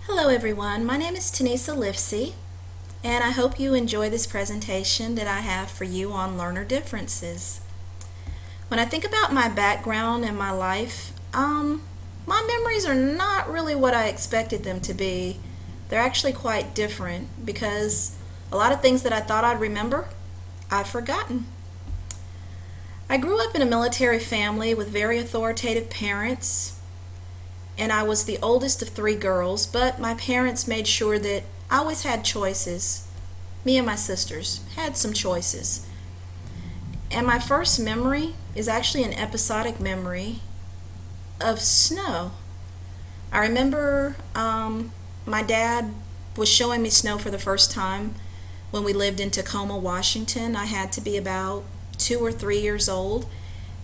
Hello everyone, my name is Tanisa Lifsey, and I hope you enjoy this presentation that I have for you on learner differences. When I think about my background and my life, my memories are not really what I expected them to be. They're actually quite different because a lot of things that I thought I'd remember, I've forgotten. I grew up in a military family with very authoritative parents, and I was the oldest of three girls, but my parents made sure that I always had choices. Me and my sisters had some choices. And my first memory is actually an episodic memory of snow. I remember my dad was showing me snow for the first time when we lived in Tacoma, Washington. I had to be about 2 or 3 years old,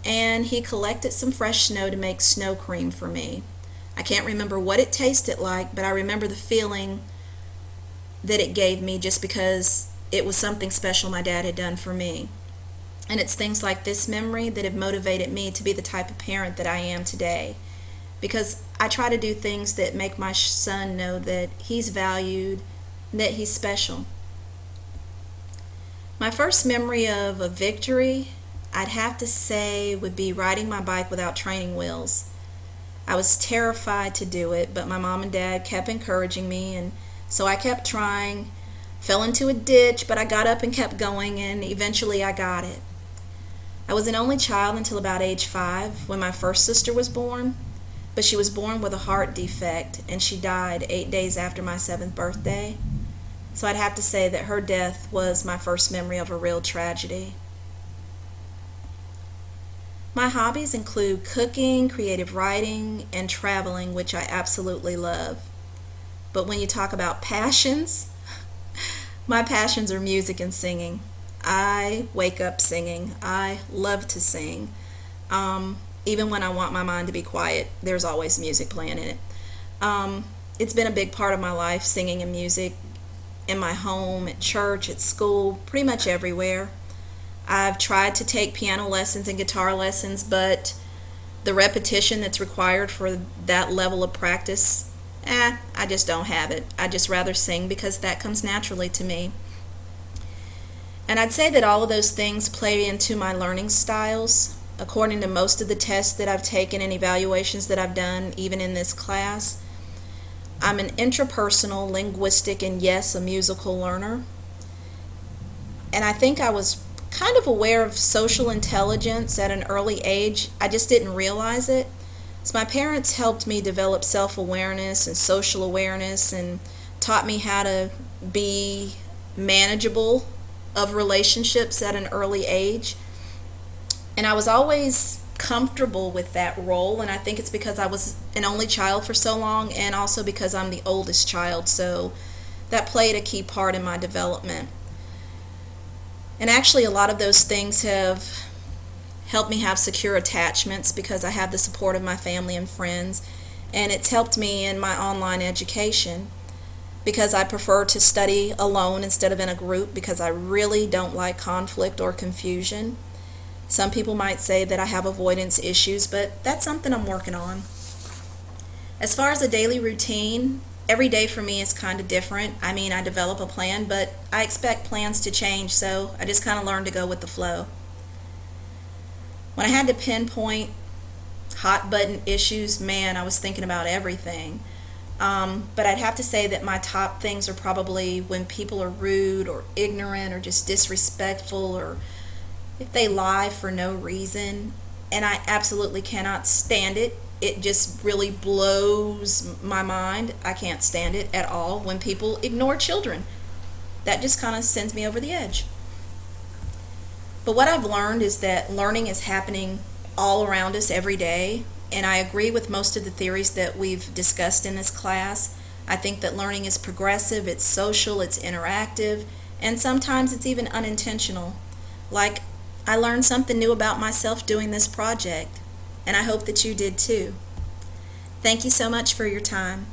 and he collected some fresh snow to make snow cream for me. I can't remember what it tasted like, but I remember the feeling that it gave me just because it was something special my dad had done for me. And it's things like this memory that have motivated me to be the type of parent that I am today. Because I try to do things that make my son know that he's valued, that he's special. My first memory of a victory, I'd have to say, would be riding my bike without training wheels. I was terrified to do it, but my mom and dad kept encouraging me, and so I kept trying. Fell into a ditch, but I got up and kept going, and eventually I got it. I was an only child until about age 5 when my first sister was born, but she was born with a heart defect, and she died 8 days after my 7th birthday. So I'd have to say that her death was my first memory of a real tragedy. My hobbies include cooking, creative writing, and traveling, which I absolutely love. But when you talk about passions, my passions are music and singing. I wake up singing. I love to sing. Even when I want my mind to be quiet, there's always music playing in it. It's been a big part of my life, singing and music, in my home, at church, at school, pretty much everywhere. I've tried to take piano lessons and guitar lessons, but the repetition that's required for that level of practice, I just don't have it. I just rather sing because that comes naturally to me. And I'd say that all of those things play into my learning styles. According to most of the tests that I've taken and evaluations that I've done, even in this class, I'm an intrapersonal, linguistic, and yes, a musical learner. And I think I was kind of aware of social intelligence at an early age. I just didn't realize it. So my parents helped me develop self-awareness and social awareness and taught me how to be manageable of relationships at an early age. And I was always comfortable with that role, and I think it's because I was an only child for so long, and also because I'm the oldest child, so that played a key part in my development. And actually, a lot of those things have helped me have secure attachments because I have the support of my family and friends. And it's helped me in my online education because I prefer to study alone instead of in a group because I really don't like conflict or confusion. Some people might say that I have avoidance issues, but that's something I'm working on. As far as a daily routine, every day for me is kind of different. I mean, I develop a plan, but I expect plans to change, so I just kind of learn to go with the flow. When I had to pinpoint hot button issues, man, I was thinking about everything. But I'd have to say that my top things are probably when people are rude or ignorant or just disrespectful, or if they lie for no reason, and I absolutely cannot stand it. It just really blows my mind. I can't stand it at all when people ignore children. That just kind of sends me over the edge. But what I've learned is that learning is happening all around us every day, and I agree with most of the theories that we've discussed in this class. I think that learning is progressive, it's social, it's interactive, and sometimes it's even unintentional. Like, I learned something new about myself doing this project, and I hope that you did too. Thank you so much for your time.